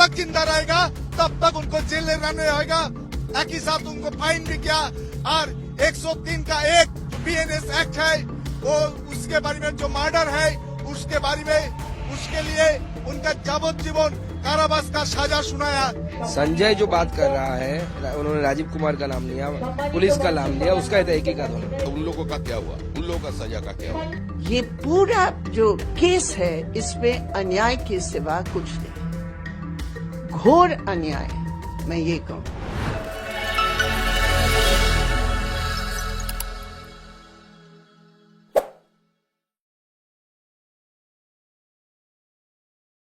तक जिंदा रहेगा तब तक उनको जेल में रहने होगा। एक ही साथ उनको फाइन भी किया और 103 का एक BNS एक्ट है वो उसके बारे में जो मर्डर है उसके बारे में उसके लिए उनका जाबोजीवन कारावास का सजा सुनाया। संजय जो बात कर रहा है उन्होंने राजीव कुमार का नाम लिया, पुलिस का नाम लिया, उसका तहकीकात होना। तो उन लोगों का क्या हुआ, उन लोगों का सजा का क्या हुआ? ये पूरा जो केस है इसमें अन्याय के सिवा कुछ नहीं, घोर अन्याय मैं ये कहूँ।